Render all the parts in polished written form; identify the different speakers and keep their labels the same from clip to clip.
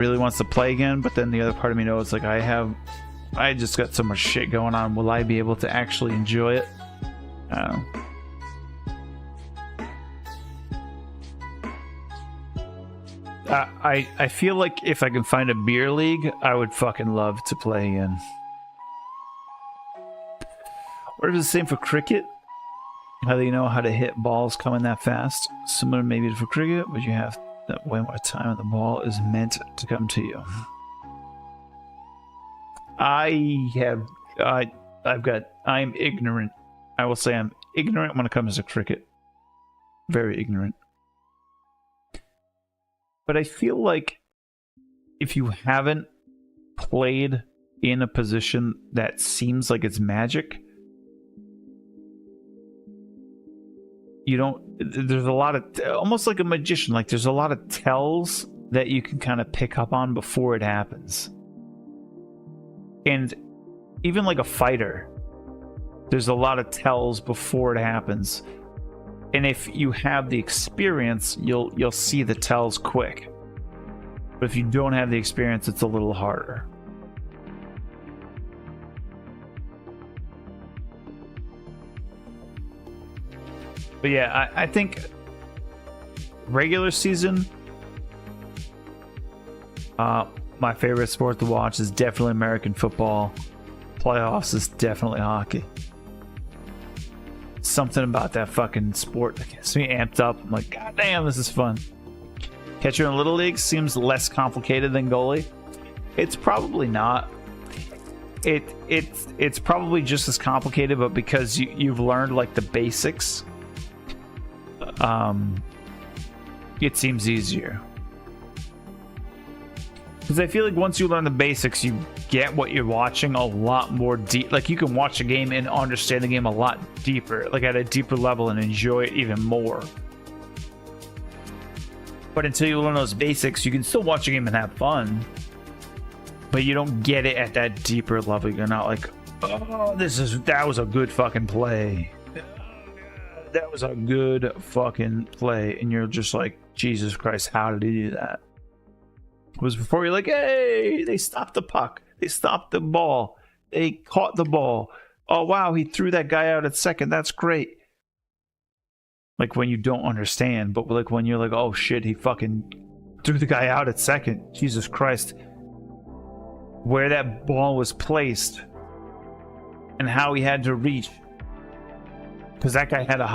Speaker 1: really wants to play again, but then the other part of me knows like I just got so much shit going on. Will I be able to actually enjoy it? I don't know. I feel like if I can find a beer league, I would fucking love to play again. What if it's the same for cricket? How do you know how to hit balls coming that fast? Similar maybe for cricket, but you have that way more time the ball is meant to come to you. I'm ignorant. I will say I'm ignorant when it comes to cricket. Very ignorant. But I feel like if you haven't played in a position that seems like it's magic, you don't, there's a lot of, almost like a magician, like there's a lot of tells that you can kind of pick up on before it happens. And even like a fighter, there's a lot of tells before it happens. And if you have the experience, you'll see the tells quick. But if you don't have the experience, it's a little harder. But yeah, I think regular season, my favorite sport to watch is definitely American football. Playoffs is definitely hockey. Something about that fucking sport that gets me amped up. I'm like, God damn, this is fun. Catcher in Little League seems less complicated than goalie. It's probably not. It's probably just as complicated, but because you've learned like the basics, it seems easier. Because I feel like once you learn the basics, you get what you're watching a lot more deep. Like you can watch a game and understand the game a lot deeper, like at a deeper level, and enjoy it even more. But until you learn those basics, you can still watch a game and have fun, but you don't get it at that deeper level. You're not like, oh, that was a good fucking play. That was a good fucking play. And you're just like, Jesus Christ, how did he do that? It was before you're like, hey, they stopped the puck. They stopped the ball. They caught the ball. Oh, wow, he threw that guy out at second. That's great. Like when you don't understand, but like when you're like, oh shit, he fucking threw the guy out at second. Jesus Christ. Where that ball was placed and how he had to reach. Because that guy had a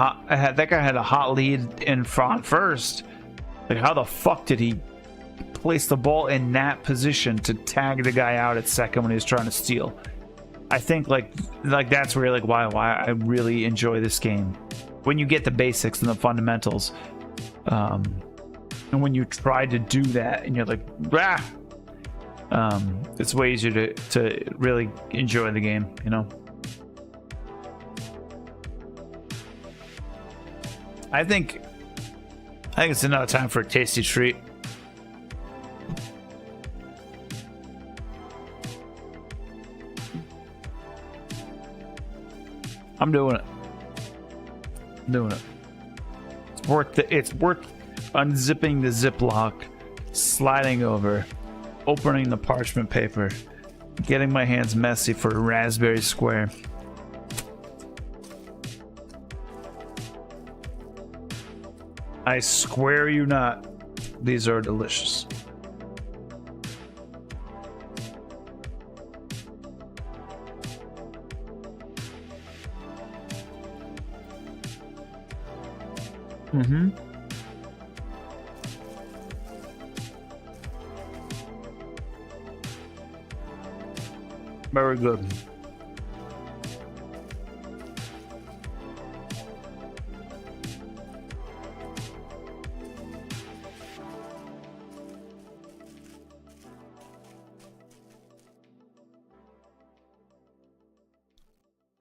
Speaker 1: hot lead in front first. Like how the fuck did he place the ball in that position to tag the guy out at second when he was trying to steal? I think like that's where like why I really enjoy this game. When you get the basics and the fundamentals, and when you try to do that and you're like, rah, it's way easier to really enjoy the game, you know. I think it's another time for a tasty treat. I'm doing it. It's worth unzipping the Ziploc, sliding over, opening the parchment paper, getting my hands messy for a raspberry square. I swear you not, these are delicious. Mm-hmm. Very good.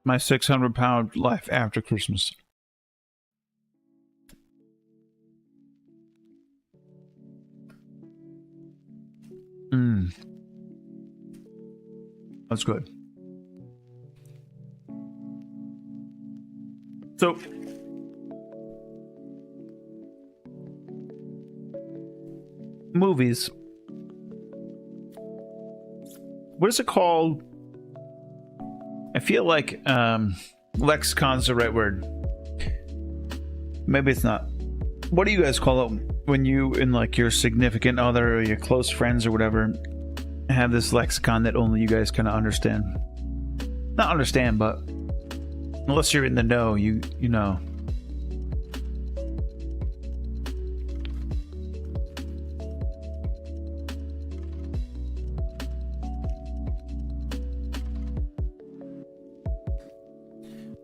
Speaker 1: My 600-pound life after Christmas. That's good. So, movies. what is it called? I feel like lexicon's the right word. Maybe it's not. What do you guys call it when you and like your significant other or your close friends or whatever have this lexicon that only you guys kind of understand? Not understand, but unless you're in the know, you know.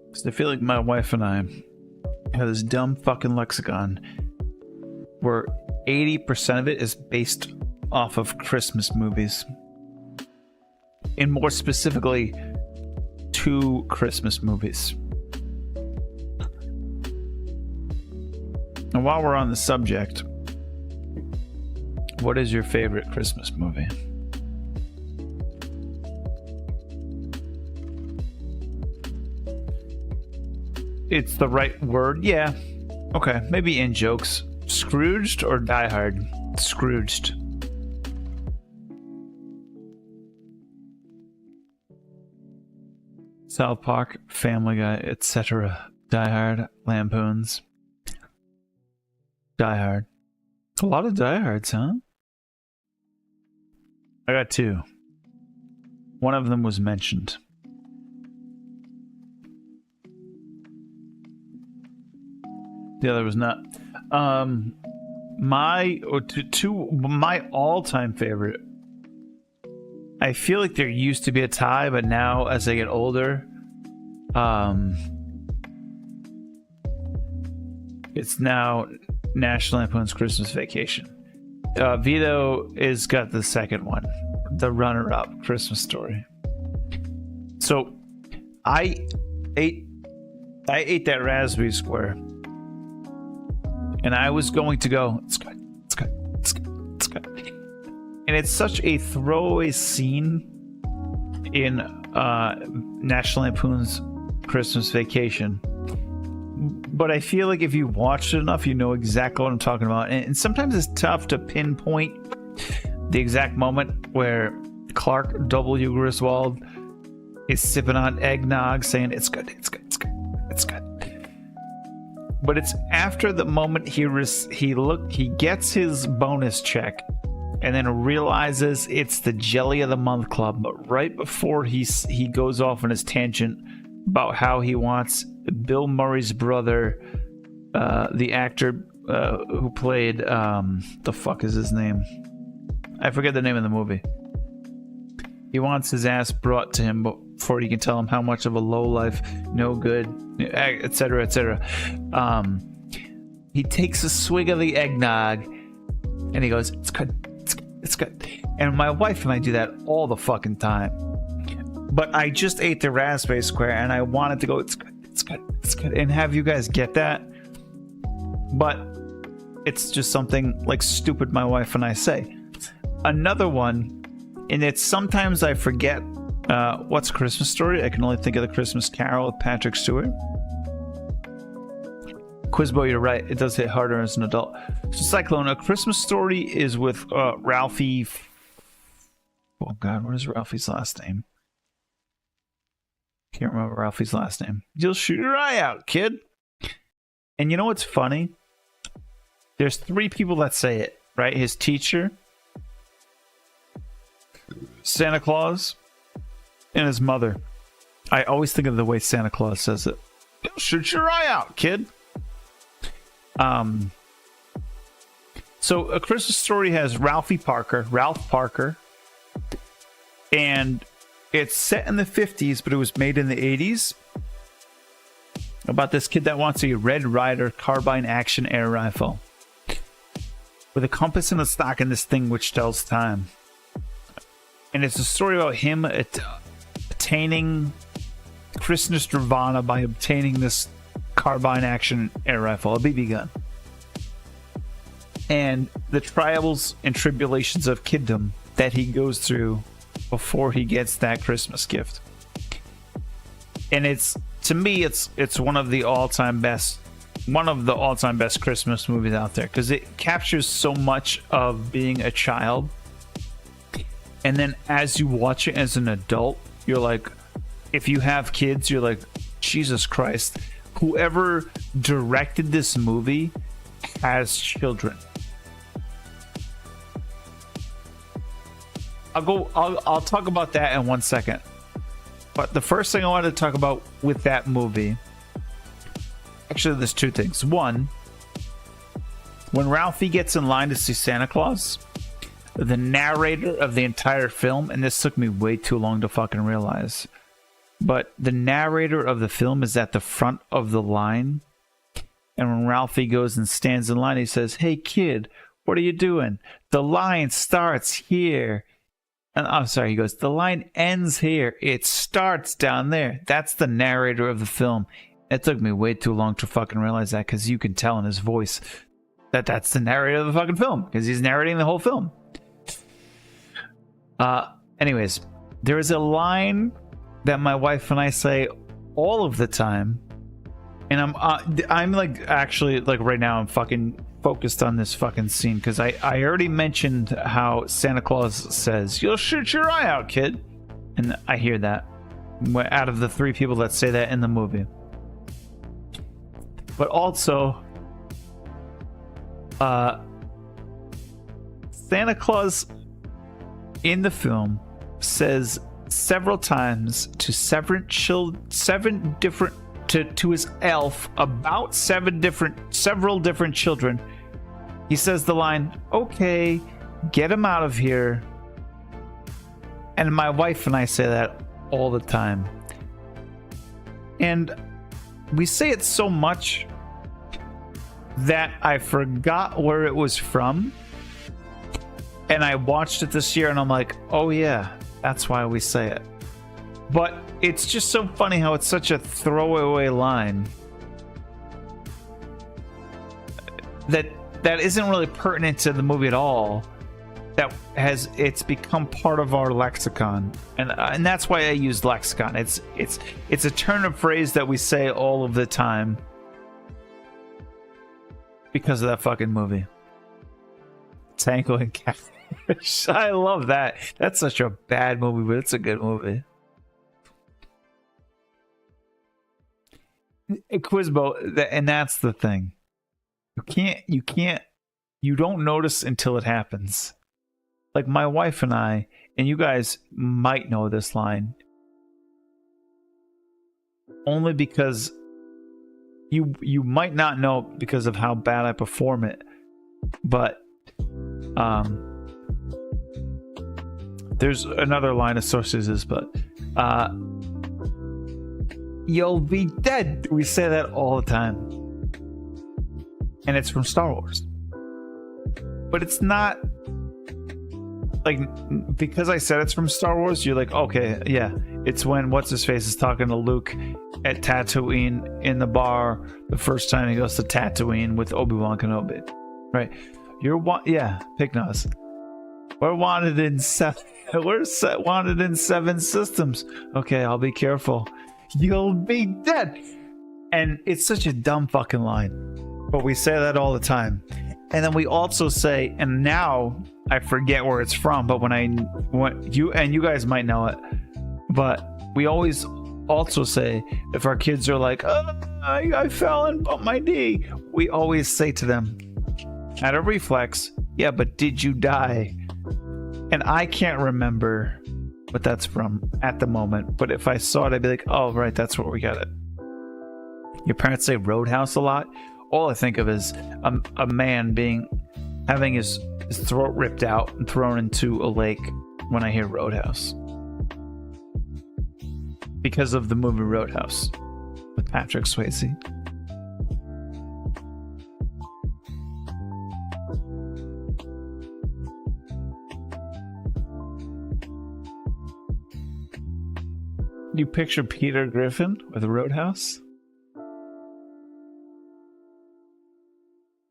Speaker 1: Because I feel like my wife and I have this dumb fucking lexicon where 80% of it is based off of Christmas movies. And more specifically, 2 Christmas movies. And while we're on the subject, what is your favorite Christmas movie? It's the right word? Yeah. Okay, maybe in jokes. Scrooged or Die Hard? Scrooged. South Park, Family Guy, etc. Die Hard, Lampoons. Die Hard. A lot of Die Hards, huh? I got 2. One of them was mentioned. The other was not. My all-time favorite. I feel like there used to be a tie, but now as I get older, it's now National Lampoon's Christmas Vacation. Vito is got the second one, the runner-up, Christmas Story. So I ate that raspberry square. And I was going to go, it's good, it's good, it's good, it's good. And it's such a throwaway scene in National Lampoon's Christmas Vacation. But I feel like if you watched it enough, you know exactly what I'm talking about. And sometimes it's tough to pinpoint the exact moment where Clark W. Griswold is sipping on eggnog saying, it's good, it's good, it's good, it's good. But it's after the moment he gets his bonus check and then realizes it's the Jelly of the Month Club. But right before he goes off on his tangent about how he wants Bill Murray's brother, the actor who played the fuck is his name? I forget the name of the movie. He wants his ass brought to him before he can tell him how much of a lowlife, no good, etc., etc. He takes a swig of the eggnog and he goes, it's good, it's good, it's good. And my wife and I do that all the fucking time. But I just ate the raspberry square and I wanted to go, it's good, it's good, it's good, and have you guys get that. But it's just something like stupid my wife and I say. Another one, and it's sometimes I forget what's Christmas Story. I can only think of the Christmas Carol with Patrick Stewart. Quizbo, you're right. It does hit harder as an adult. So Cyclone, A Christmas Story is with Ralphie. Oh God, what is Ralphie's last name? Can't remember Ralphie's last name. You'll shoot your eye out, kid. And you know what's funny? There's 3 people that say it, right? His teacher, Santa Claus, and his mother. I always think of the way Santa Claus says it. You'll shoot your eye out, kid. So A Christmas Story has Ralph Parker, and it's set in the 50s, but it was made in the 80s. About this kid that wants a Red Ryder carbine action air rifle with a compass and a stock in this thing which tells time. And it's a story about him attaining Christmas Nirvana by obtaining this carbine action air rifle, a BB gun. And the trials and tribulations of kiddom that he goes through before he gets that Christmas gift. And it's, to me, it's one of the all-time best Christmas movies out there, because it captures so much of being a child And then as you watch it as an adult, you're like, if you have kids, you're like, Jesus Christ, whoever directed this movie has children. I'll talk about that in 1 second. But the first thing I wanted to talk about with that movie, actually there's two things. One, when Ralphie gets in line to see Santa Claus, the narrator of the entire film, and this took me way too long to fucking realize, but the narrator of the film is at the front of the line, and when Ralphie goes and stands in line, he says, "Hey kid, what are you doing? The line starts here." And I'm sorry, he goes, "The line ends here. It starts down there." That's the narrator of the film. It took me way too long to fucking realize that, because you can tell in his voice that that's the narrator of the fucking film, because he's narrating the whole film. Anyways, there is a line that my wife and I say all of the time, and I'm like, actually, like right now I'm fucking focused on this fucking scene, because I already mentioned how Santa Claus says, "You'll shoot your eye out, kid," and I hear that out of the 3 people that say that in the movie. But also, Santa Claus in the film says several times to to his elf about several different children. He says the line, "Okay, get him out of here." And my wife and I say that all the time. And we say it so much that I forgot where it was from. And I watched it this year and I'm like, oh yeah, that's why we say it. But it's just so funny how it's such a throwaway line that isn't really pertinent to the movie at all. It's become part of our lexicon, and that's why I use lexicon. It's a turn of phrase that we say all of the time because of that fucking movie. Tango and Catfish. I love that. That's such a bad movie, but it's a good movie. Quizbo, and that's the thing. You don't notice until it happens. Like my wife and I, and you guys might know this line, only because you might not know because of how bad I perform it, but there's another line associated with this, but "You'll be dead." We say that all the time, and it's from Star Wars, but it's not like, because I said it's from Star Wars, you're like, okay, yeah, it's when what's-his-face is talking to Luke at Tatooine in the bar the first time he goes to Tatooine with Obi-Wan Kenobi, right? Pick nose. We're wanted in 7 systems. Okay, I'll be careful. You'll be dead. And it's such a dumb fucking line, but we say that all the time. And then we also say, and now I forget where it's from, but when you guys might know it, but we always also say, if our kids are like, "Oh, I fell and bumped my knee," we always say to them, out of reflex, "Yeah, but did you die?" And I can't remember what that's from at the moment, but if I saw it, I'd be like, "Oh, right, that's where we got it." Your parents say Roadhouse a lot. All I think of is a man having his throat ripped out and thrown into a lake when I hear Roadhouse, because of the movie Roadhouse with Patrick Swayze. You picture Peter Griffin with Roadhouse?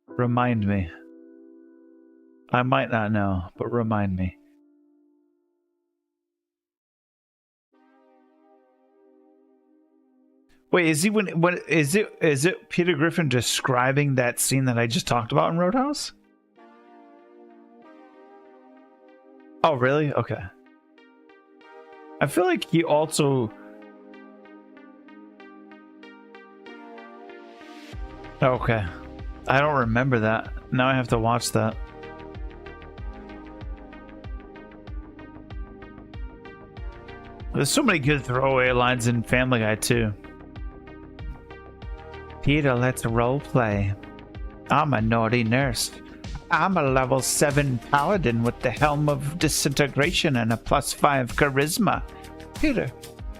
Speaker 1: Remind me. I might not know, but remind me. Wait, is it Peter Griffin describing that scene that I just talked about in Roadhouse? Oh, really? Okay. I feel like he also... Okay. I don't remember that. Now I have to watch that. There's so many good throwaway lines in Family Guy, too. Peter, let's role play. I'm a naughty nurse. I'm a level 7 paladin with the Helm of Disintegration and a +5 charisma. Peter,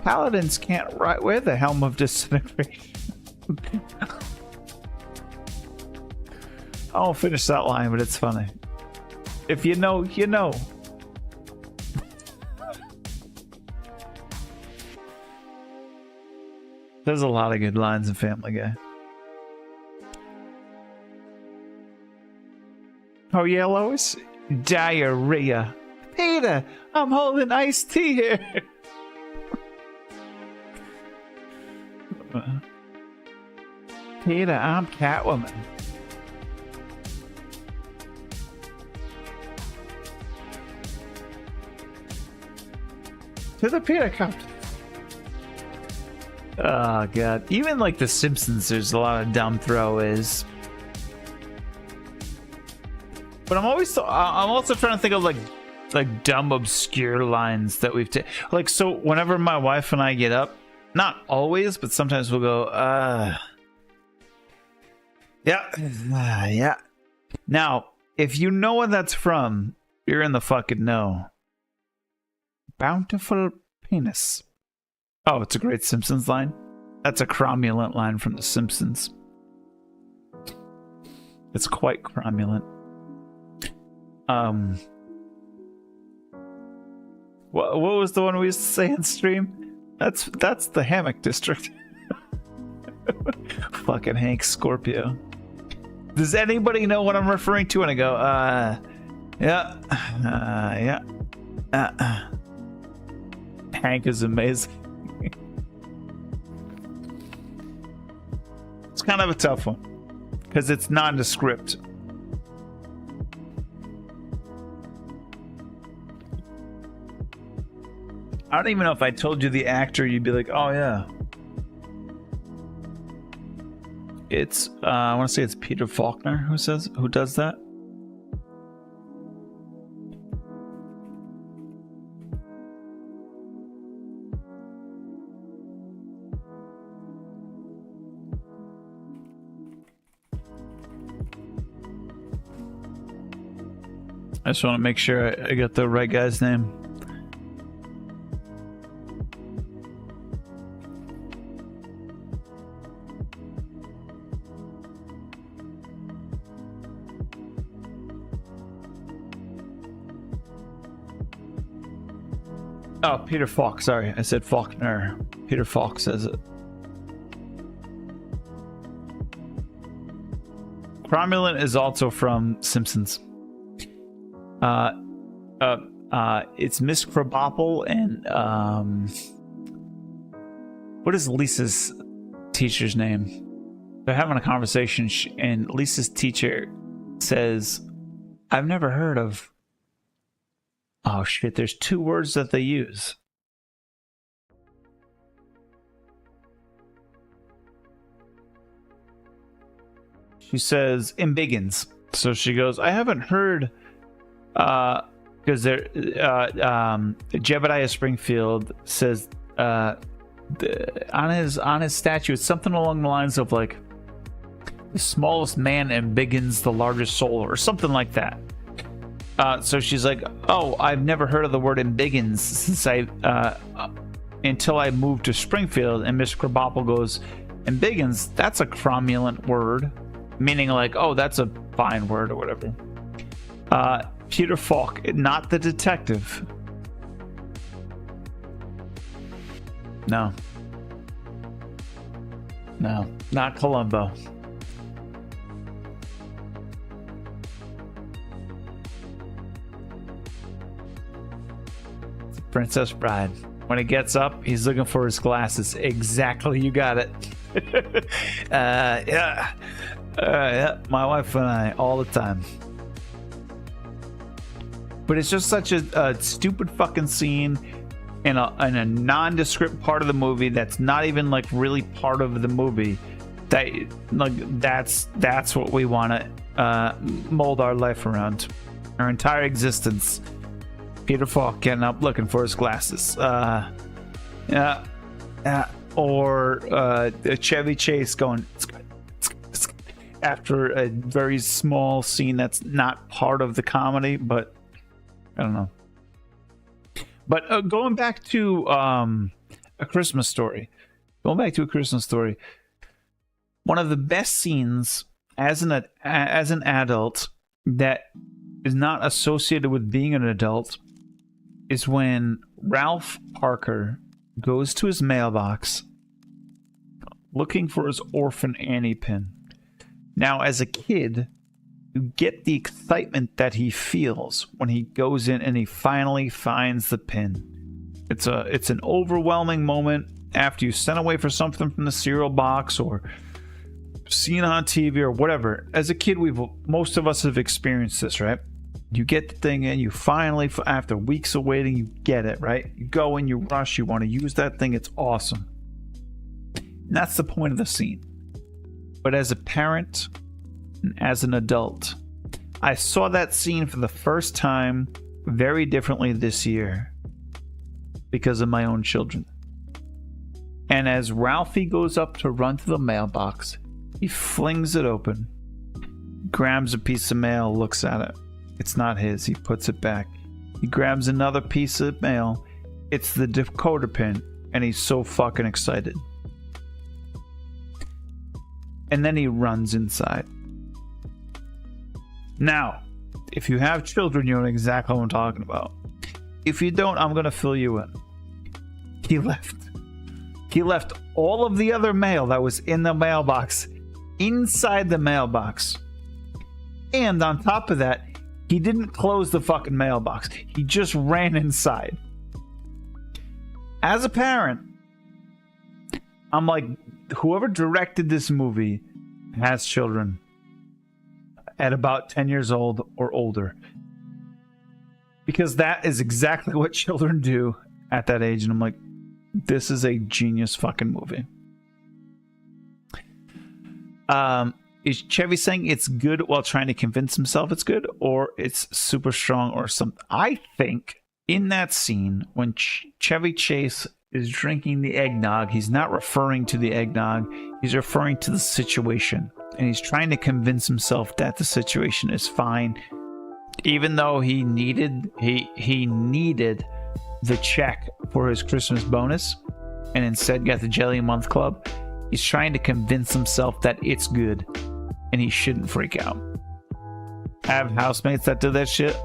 Speaker 1: paladins can't wear the Helm of Disintegration. I won't finish that line, but it's funny. If you know, you know. There's a lot of good lines in Family Guy. Oh yeah, Lois? Diarrhea. Peter, I'm holding iced tea here. Peter, I'm Catwoman. To the Peter copter. Oh god. Even like The Simpsons, there's a lot of dumb throwaways. But I'm also trying to think of like dumb obscure lines that we've like, so whenever my wife and I get up, not always, but sometimes we'll go, yeah. Now, if you know what that's from, you're in the fucking know. Bountiful penis. Oh, it's a great Simpsons line. That's a cromulent line from The Simpsons. It's quite cromulent. What was the one we used to say in stream? That's the hammock district. Fucking Hank Scorpio. Does anybody know what I'm referring to? And I go, yeah. Hank is amazing. It's kind of a tough one because it's nondescript. I don't even know if I told you the actor, you'd be like, oh yeah. It's I want to say it's Peter Faulkner who does that. I just want to make sure I got the right guy's name. Oh, Peter Falk. Sorry, I said Faulkner. Peter Falk says it. Cromulent is also from Simpsons. It's Miss Krabappel and what is Lisa's teacher's name? They're having a conversation, and Lisa's teacher says, "I've never heard of." Oh shit! There's two words that they use. She says "embiggens," so she goes, "I haven't heard." Because Jebediah Springfield says on his statue, it's something along the lines of like, the smallest man embiggens the largest soul, or something like that. So she's like, oh, I've never heard of the word embiggens since until I moved to Springfield. And Miss Krabappel goes, embiggens, that's a cromulent word, meaning like, oh, that's a fine word or whatever. Peter Falk, not the detective. No, not Columbo. It's Princess Bride. When he gets up, he's looking for his glasses. Exactly, you got it. Yeah, my wife and I, all the time. But it's just such a stupid fucking scene. in a nondescript part of the movie that's not even like really part of the movie, that like that's what we want to mold our life around, our entire existence. Peter Falk getting up looking for his glasses, or Chevy Chase going after a very small scene that's not part of the comedy, but I don't know. But going back to A Christmas Story, one of the best scenes as an adult that is not associated with being an adult is when Ralph Parker goes to his mailbox looking for his Orphan Annie pin. Now, as a kid, you get the excitement that he feels when he goes in and he finally finds the pin. It's an overwhelming moment after you sent away for something from the cereal box or seen on TV or whatever. As a kid, most of us have experienced this, right? You get the thing in, you finally, after weeks of waiting, you get it, right? You go and you rush, you want to use that thing, it's awesome. And that's the point of the scene. But as a parent and as an adult, I saw that scene for the first time very differently this year because of my own children. And as Ralphie goes up to run to the mailbox, he flings it open, grabs a piece of mail, looks at it. It's not his. He puts it back. He grabs another piece of mail. It's the decoder pin, and he's so fucking excited. And then he runs inside. Now, if you have children, you know exactly what I'm talking about. If you don't, I'm going to fill you in. He left all of the other mail that was in the mailbox inside the mailbox. And on top of that, he didn't close the fucking mailbox. He just ran inside. As a parent, I'm like, whoever directed this movie has children at about 10 years old or older. Because that is exactly what children do at that age. And I'm like, this is a genius fucking movie. Is Chevy saying it's good while trying to convince himself it's good, or it's super strong or something? I think in that scene when Chevy Chase is drinking the eggnog, he's not referring to the eggnog, he's referring to the situation, and he's trying to convince himself that the situation is fine, even though he needed the check for his Christmas bonus and instead got the Jelly Month Club. He's trying to convince himself that it's good and he shouldn't freak out. I have housemates that do that shit.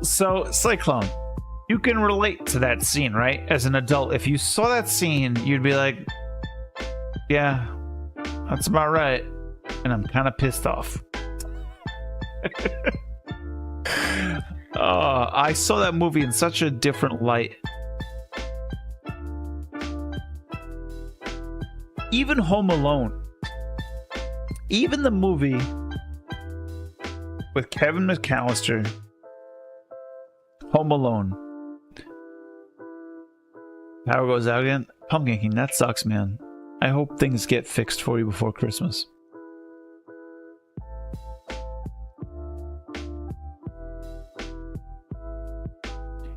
Speaker 1: So, Cyclone, you can relate to that scene, right? As an adult, if you saw that scene, you'd be like, yeah, that's about right. And I'm kind of pissed off. I saw that movie in such a different light. Even Home Alone. Even the movie with Kevin McAllister. Home Alone. Power goes out again. Pumpkin King, that sucks, man. I hope things get fixed for you before Christmas.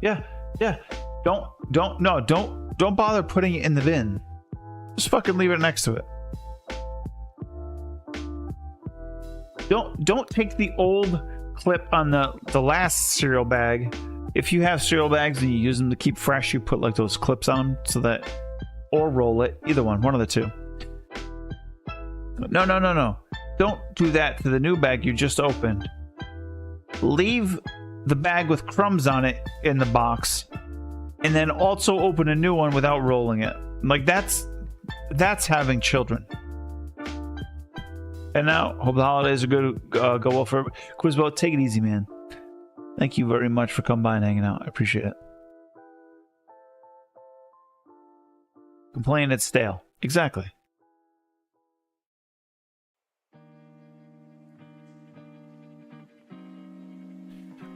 Speaker 1: Yeah. Don't bother putting it in the bin. Just fucking leave it next to it. Don't take the old clip on the last cereal bag. If you have cereal bags and you use them to keep fresh, you put like those clips on them so that, or roll it. Either one of the two. No. Don't do that to the new bag you just opened. Leave the bag with crumbs on it in the box, and then also open a new one without rolling it. Like that's having children. And now, hope the holidays are good. Go well for Quizbo. Take it easy, man. Thank you very much for coming by and hanging out. I appreciate it. Complain it's stale. Exactly.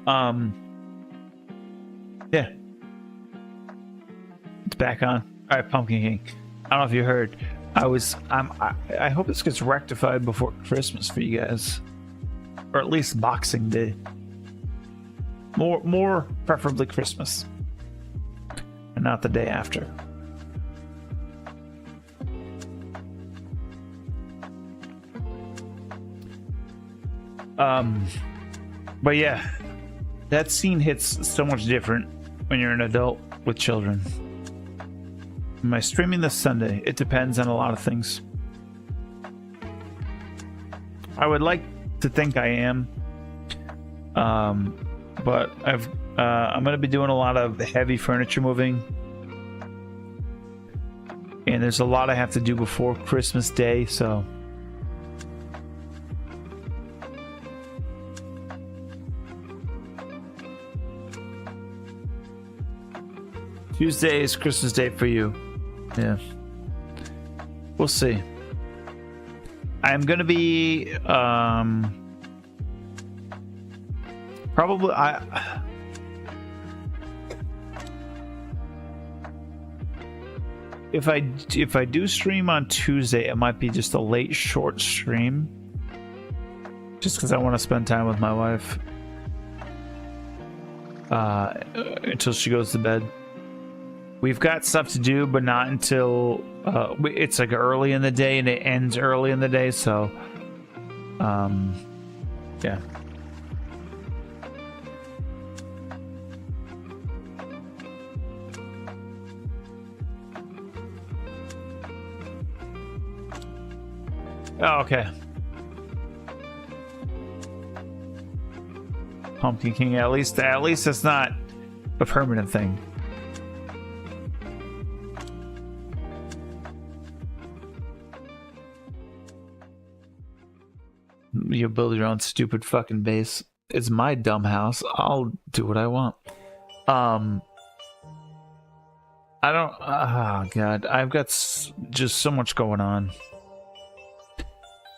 Speaker 1: Yeah. It's back on. All right, Pumpkin King. I don't know if you heard. I hope this gets rectified before Christmas for you guys, or at least Boxing Day. More preferably Christmas, and not the day after. But yeah, that scene hits so much different when you're an adult with children. Am I streaming this Sunday? It depends on a lot of things. I would like to think I am, but I'm going to be doing a lot of heavy furniture moving, and there's a lot I have to do before Christmas Day, so Tuesday is Christmas Day for you. Yeah. We'll see. I'm gonna be probably if I do stream on Tuesday, it might be just a late short stream. Just because I want to spend time with my wife until she goes to bed. We've got stuff to do, but not until it's like early in the day, and it ends early in the day. So, yeah. Oh, okay. Pumpkin King. At least it's not a permanent thing. You build your own stupid fucking base. It's my dumb house. I'll do what I want. I don't. Oh god, I've got just so much going on.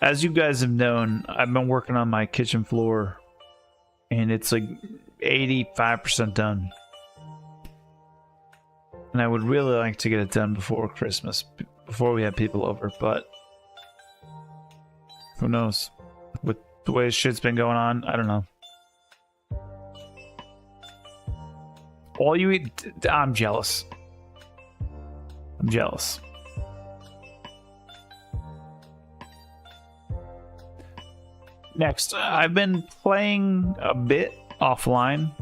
Speaker 1: As you guys have known, I've been working on my kitchen floor, and it's like 85% done. And I would really like to get it done before Christmas, before we have people over, but who knows? With the way shit's been going on, I don't know. All you eat, I'm jealous. I'm jealous. Next, I've been playing a bit offline.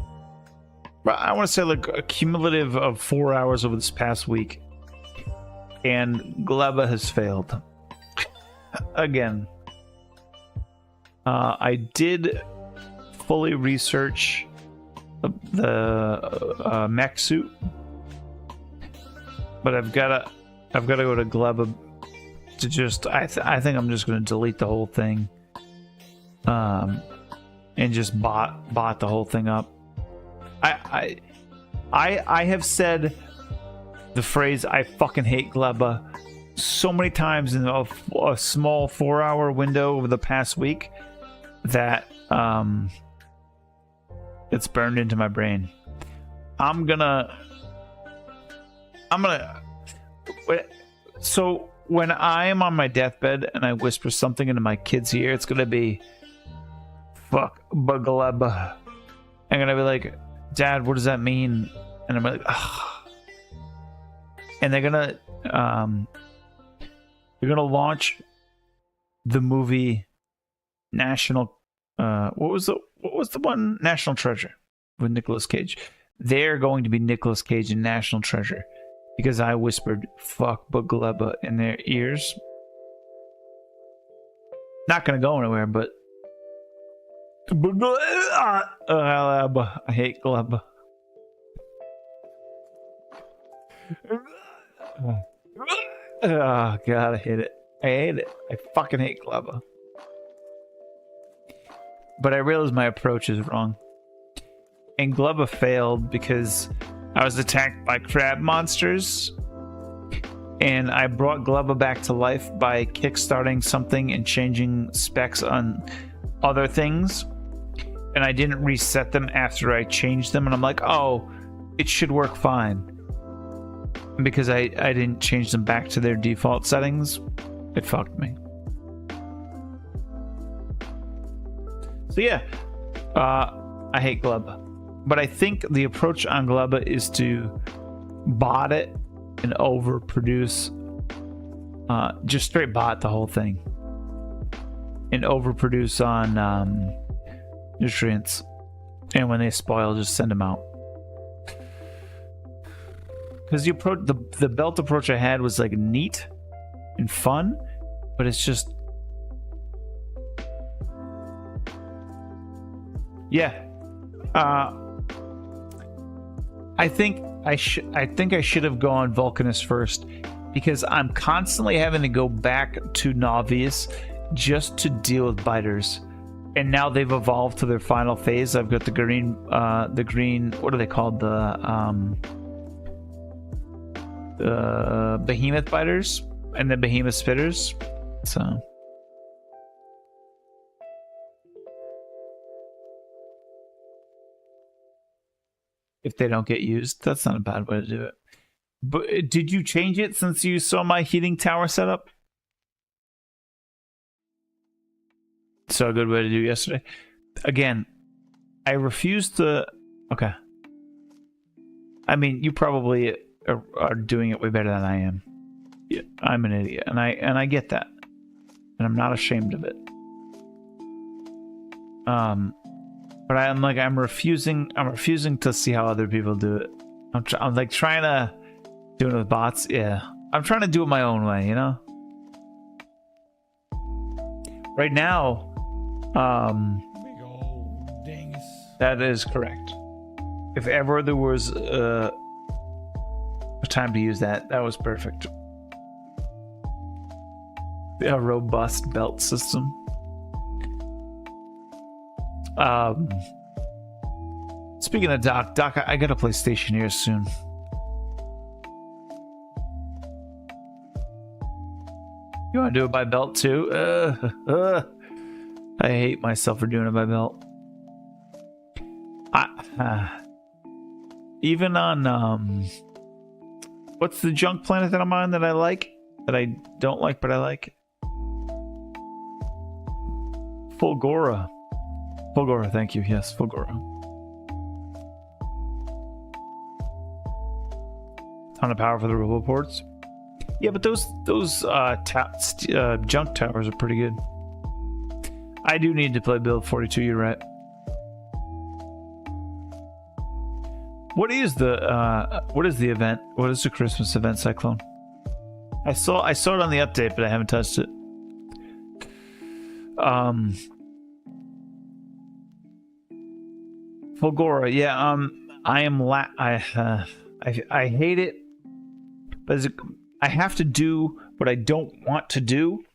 Speaker 1: I want to say like a cumulative of 4 hours over this past week. And Gleba has failed. Again. I did fully research the mech suit, but I've got to go to Gleba to just. I think I'm just going to delete the whole thing, and just bot the whole thing up. I have said the phrase "I fucking hate Gleba" so many times in a small 4-hour window over the past week that it's burned into my brain. I'm gonna so when I am on my deathbed and I whisper something into my kid's ear, it's gonna be fuck Bugaleba. I'm gonna be like, Dad, what does that mean? And I'm like, ugh. And they're gonna launch the movie National what was the one? National Treasure with Nicolas Cage. They're going to be Nicolas Cage in National Treasure because I whispered fuck Bugaleba in their ears. Not gonna go anywhere, but I hate Gleba. Oh god, I hate it. I hate it. I fucking hate Gleba. But I realized my approach is wrong. And Gleba failed because I was attacked by crab monsters. And I brought Gleba back to life by kickstarting something and changing specs on other things. and I didn't reset them after I changed them, and I'm like, oh, it should work fine. And because I didn't change them back to their default settings, it fucked me. So yeah, I hate Gleba. But I think the approach on Gleba is to bot it and overproduce, just straight bot the whole thing. And overproduce on nutrients. And when they spoil, just send them out. Because the belt approach I had was like neat and fun, but it's just, yeah. I think I should have gone Vulcanist first, because I'm constantly having to go back to Novius just to deal with biters. And now they've evolved to their final phase. I've got the green, what are they called? The behemoth biters and the behemoth spitters. So if they don't get used, that's not a bad way to do it. But did you change it since you saw my heating tower setup? So a good way to do yesterday. Again, I refuse to. Okay. I mean, you probably are doing it way better than I am. Yeah, I'm an idiot, and I get that, and I'm not ashamed of it. But I'm refusing to see how other people do it. I'm like trying to do it with bots. Yeah, I'm trying to do it my own way, you know. Right now,
Speaker 2: big old dingus.
Speaker 1: that is correct. If ever there was a time to use that, that was perfect. A robust belt system. Speaking of Doc, I gotta play Stationeers soon. You wanna do it by belt too? I hate myself for doing it by belt. Even on what's the junk planet that I'm on that I like? That I don't like, but I like? Fulgora. Fulgora, thank you. Yes, Fulgora. Ton of power for the robo ports. Yeah, but those junk towers are pretty good. I do need to play build 42. You're right. What is the event? What is the Christmas event, Cyclone? I saw it on the update, but I haven't touched it. Fulgora, yeah. I hate it, but I have to do what I don't want to do.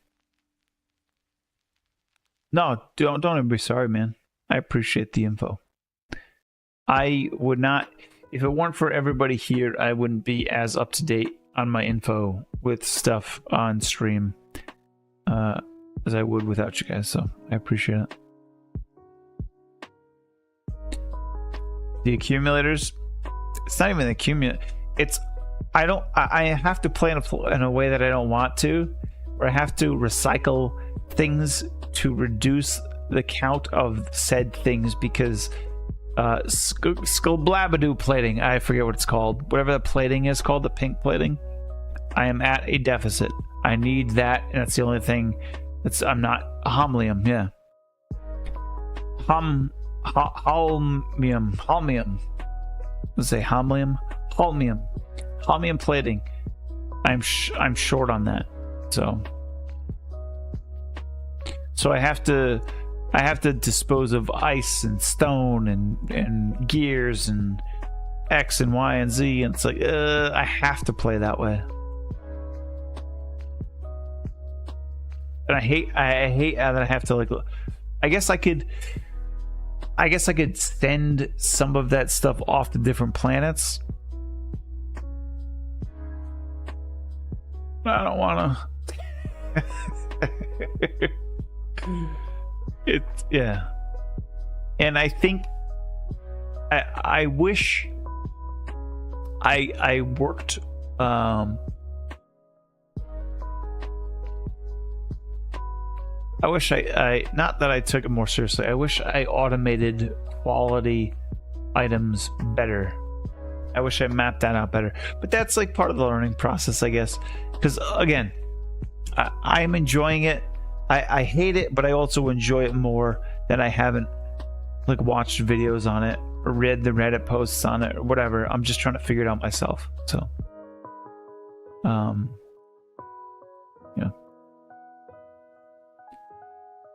Speaker 1: No, don't even be sorry, man. I appreciate the info. I would not, if it weren't for everybody here, I wouldn't be as up to date on my info with stuff on stream as I would without you guys. So I appreciate it. The accumulators, it's not even the accumulator. It's I have to play in a way that I don't want to, where I have to recycle things to reduce the count of said things, because Skullblabadoo plating, I forget what it's called, whatever the plating is called, the pink plating, I am at a deficit. I need that, and that's the only thing that's, I'm not, Homlium, yeah. Holmium. Let's say Holmium plating. I'm short on that, so I have to dispose of ice and stone and gears and X and Y and Z, and it's like I have to play that way. And I hate that I have to, like, I guess I could send some of that stuff off to different planets. I don't want to. Yeah. And I think I wish I worked I wish I not that I took it more seriously. I wish I automated quality items better. I wish I mapped that out better. But that's like part of the learning process, I guess. Because again, I'm enjoying it. I hate it, but I also enjoy it more that I haven't like watched videos on it or read the Reddit posts on it or whatever. I'm just trying to figure it out myself. So, yeah.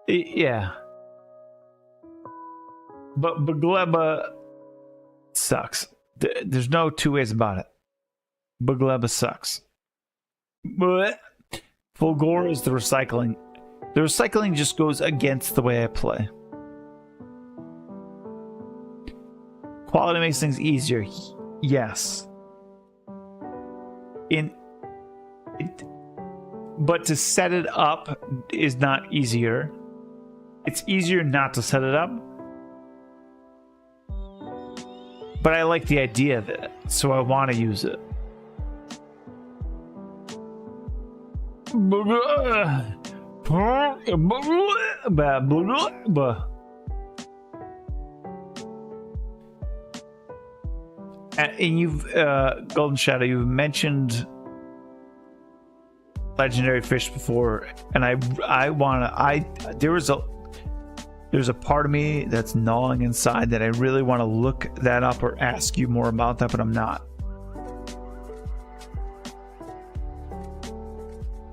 Speaker 1: Yeah. But Gleba sucks. There's no two ways about it. Gleba sucks. But Fulgora is the recycling. The recycling just goes against the way I play. Quality makes things easier. Yes. But to set it up is not easier. It's easier not to set it up. But I like the idea of it, so I want to use it. And you've Golden Shadow, you've mentioned legendary fish before, and there's a part of me that's gnawing inside that I really want to look that up or ask you more about that, but I'm not.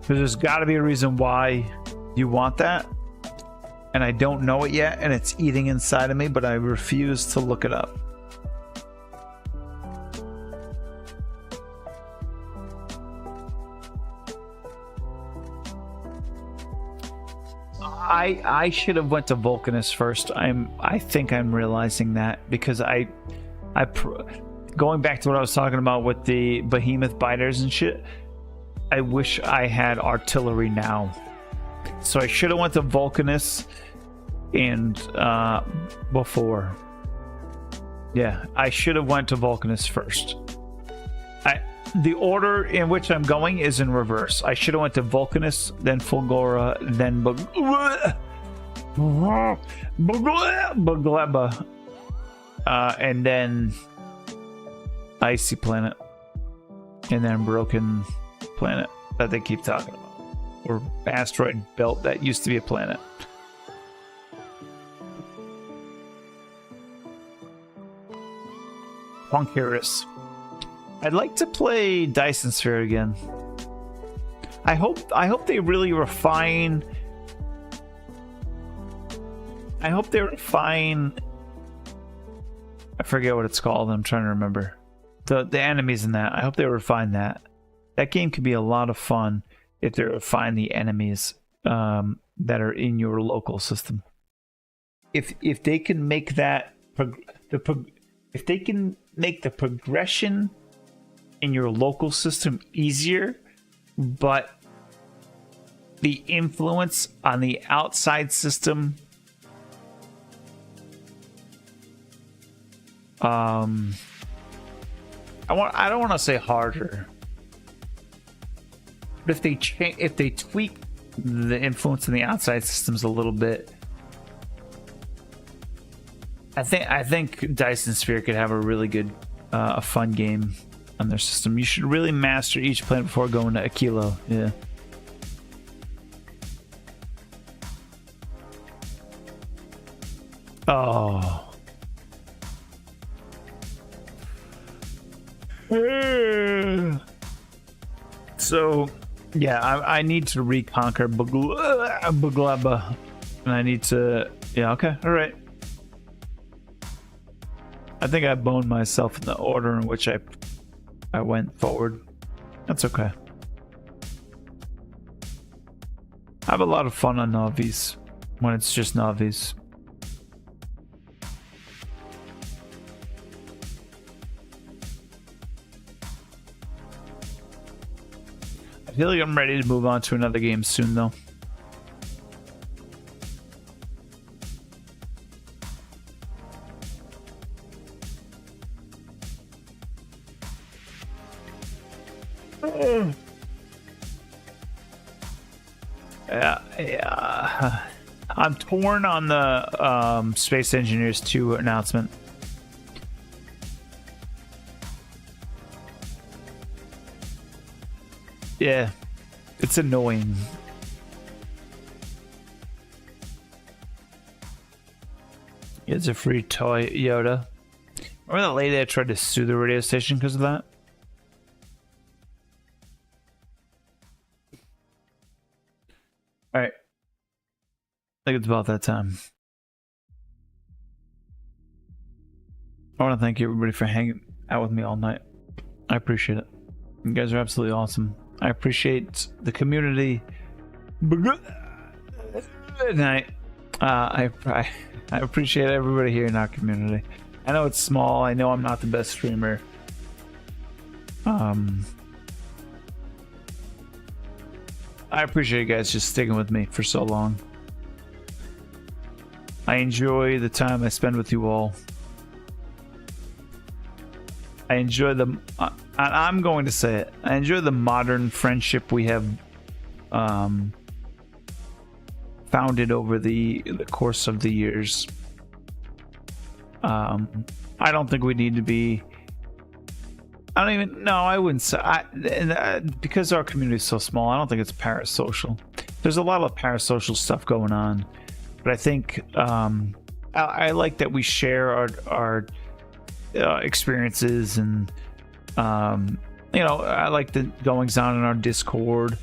Speaker 1: There's got to be a reason why you want that, and I don't know it yet, and it's eating inside of me, but I refuse to look it up. I should have went to Vulcanus first. I think I'm realizing that because going back to what I was talking about with the behemoth biters and shit. I wish I had artillery now, so I should have went to Vulcanus and before. Yeah, I should have went to Vulcanus first. The order in which I'm going is in reverse. I should have went to Vulcanus, then Fulgora, then Gleba, and then Icy Planet, and then Broken Planet that they keep talking about, or Asteroid Belt that used to be a planet. Punkiris. I'd like to play Dyson Sphere again. I hope they really refine. I hope they refine. I forget what it's called. I'm trying to remember the enemies in that. I hope they refine that. That game could be a lot of fun if they refine the enemies that are in your local system. If they can make that if they can make the progression in your local system easier, but the influence on the outside system I don't want to say harder, but if they tweak the influence in the outside systems a little bit, I think Dyson Sphere could have a really good a fun game on their system. You should really master each planet before going to Aquilo. Yeah. Oh. So, yeah, I need to reconquer Bugleba. And I need to... Yeah, okay, alright. I think I boned myself in the order in which I went forward. That's okay. I have a lot of fun on Navis when it's just Navis. I feel like I'm ready to move on to another game soon, though. Yeah. I'm torn on the Space Engineers 2 announcement. Yeah, it's annoying. It's a free toy, Yoda. Remember that lady that tried to sue the radio station because of that? Alright. I think it's about that time. I want to thank everybody for hanging out with me all night. I appreciate it. You guys are absolutely awesome. I appreciate the community. Good night. I appreciate everybody here in our community. I know it's small. I know I'm not the best streamer. I appreciate you guys just sticking with me for so long. I enjoy the time I spend with you all. I enjoy the... I'm going to say it. I enjoy the modern friendship we have founded over the course of the years. I don't think we need to be... I don't even... No, I wouldn't say... because our community is so small, I don't think it's parasocial. There's a lot of parasocial stuff going on. But I think I like that we share our experiences, and you know, I like the goings on in our Discord.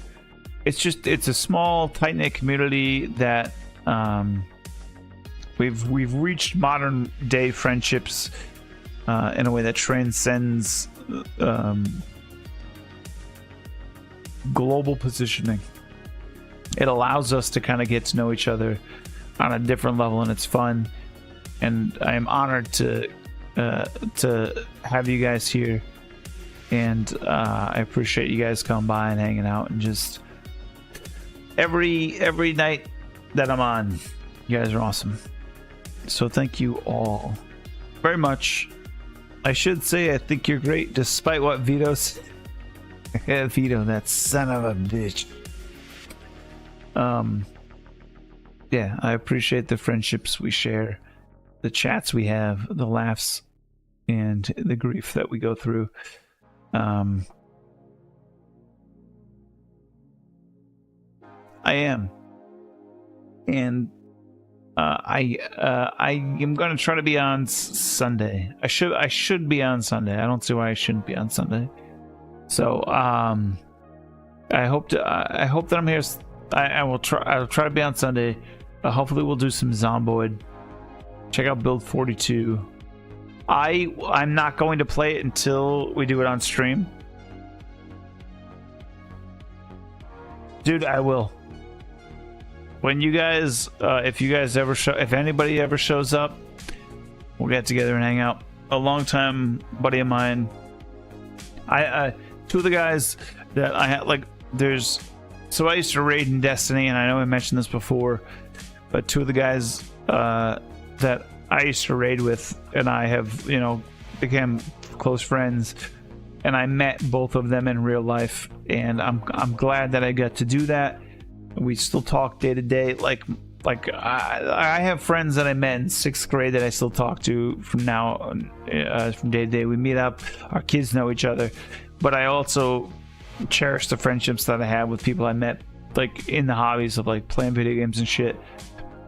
Speaker 1: It's a small, tight-knit community that we've reached modern day friendships in a way that transcends global positioning. It allows us to kind of get to know each other on a different level, and it's fun. And I am honored to have you guys here, and I appreciate you guys coming by and hanging out, and just every night that I'm on, you guys are awesome. So thank you all very much. I should say I think you're great, despite what Vito's Vito, that son of a bitch. Yeah, I appreciate the friendships we share, the chats we have, the laughs, and the grief that we go through. I am, and I am going to try to be on Sunday. I should be on Sunday. I don't see why I shouldn't be on Sunday. So I hope that I'm here. I'll try to be on Sunday. Hopefully we'll do some Zomboid. Check out build 42. I'm not going to play it until we do it on stream. Dude, I will. When you guys, if anybody ever shows up, we'll get together and hang out. A longtime buddy of mine, two of the guys that I had, like, so I used to raid in Destiny, and I know I mentioned this before, but two of the guys that I used to raid with, and I have, became close friends, and I met both of them in real life, and I'm glad that I got to do that. We still talk day to day. Like I have friends that I met in 6th grade that I still talk to from day to day. We meet up, our kids know each other, but I also cherish the friendships that I have with people I met, like, in the hobbies of, like, playing video games and shit.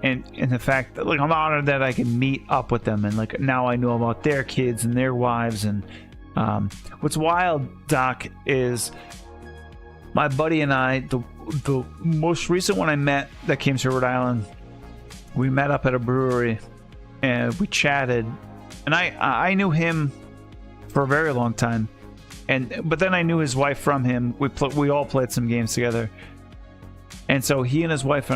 Speaker 1: And the fact that, like, I'm honored that I can meet up with them, and, like, now I know about their kids and their wives. And what's wild, Doc, is my buddy and I, the most recent one I met that came to Rhode Island, we met up at a brewery and we chatted, and I knew him for a very long time, but then I knew his wife from him. We all played some games together, and so he and his wife,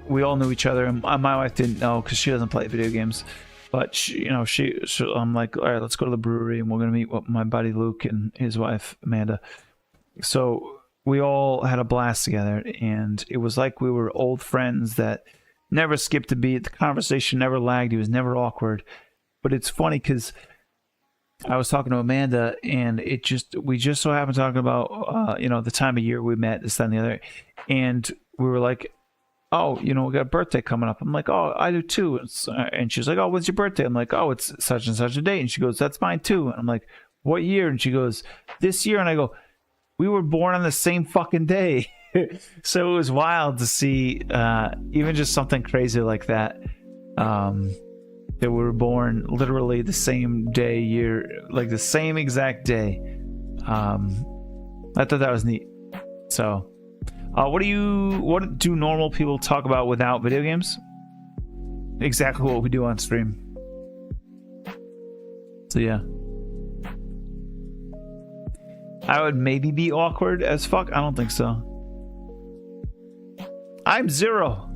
Speaker 1: we all knew each other, and my wife didn't know because she doesn't play video games. But I'm like, all right, let's go to the brewery, and we're gonna meet my buddy Luke and his wife Amanda. So we all had a blast together, and it was like we were old friends that never skipped a beat. The conversation never lagged. It was never awkward. But it's funny because I was talking to Amanda, and we just so happened talking about the time of year we met, this, that, and the other, and we were like, oh, we got a birthday coming up. I'm like, oh, I do too. And she's like, oh, when's your birthday? I'm like, oh, it's such and such a date. And she goes, that's mine too. And I'm like, what year? And she goes, this year. And I go, we were born on the same fucking day. So it was wild to see even just something crazy like that. That we were born literally the same day, year, like the same exact day. I thought that was neat. So, what do normal people talk about without video games? Exactly what we do on stream. So yeah. I would maybe be awkward as fuck. I don't think so. I'm 0.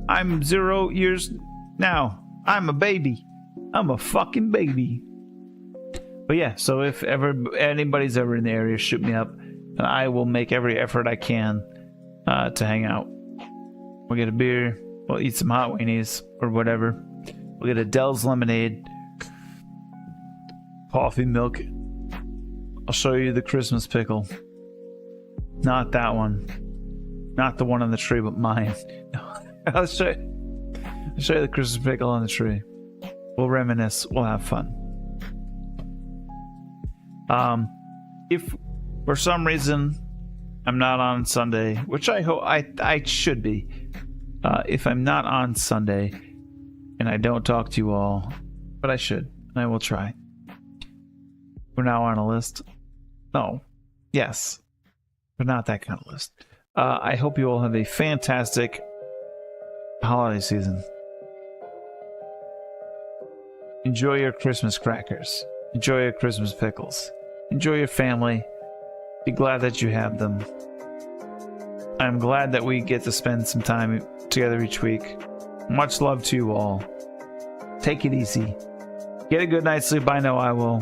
Speaker 1: I'm 0 years now. I'm a baby. I'm a fucking baby. But yeah, so if ever anybody's ever in the area, shoot me up, and I will make every effort I can to hang out. We'll get a beer. We'll eat some hot weenies or whatever. We'll get a Dell's lemonade, coffee, milk. I'll show you the Christmas pickle. Not that one. Not the one on the tree, but mine. I'll show you the Christmas pickle on the tree. We'll reminisce. We'll have fun. If for some reason I'm not on Sunday, which I hope I should be, if I'm not on Sunday and I don't talk to you all, but I should, and I will try. We're now on a list. No. Yes. But not that kind of list. I hope you all have a fantastic holiday season. Enjoy your Christmas crackers. Enjoy your Christmas pickles. Enjoy your family. Be glad that you have them. I'm glad that we get to spend some time together each week. Much love to you all. Take it easy. Get a good night's sleep. I know I will.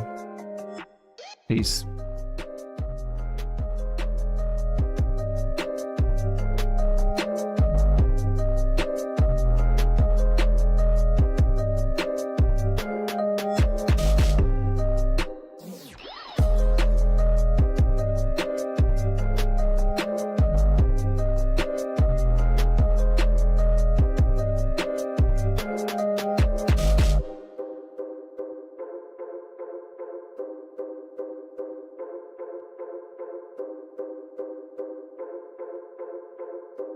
Speaker 1: Peace.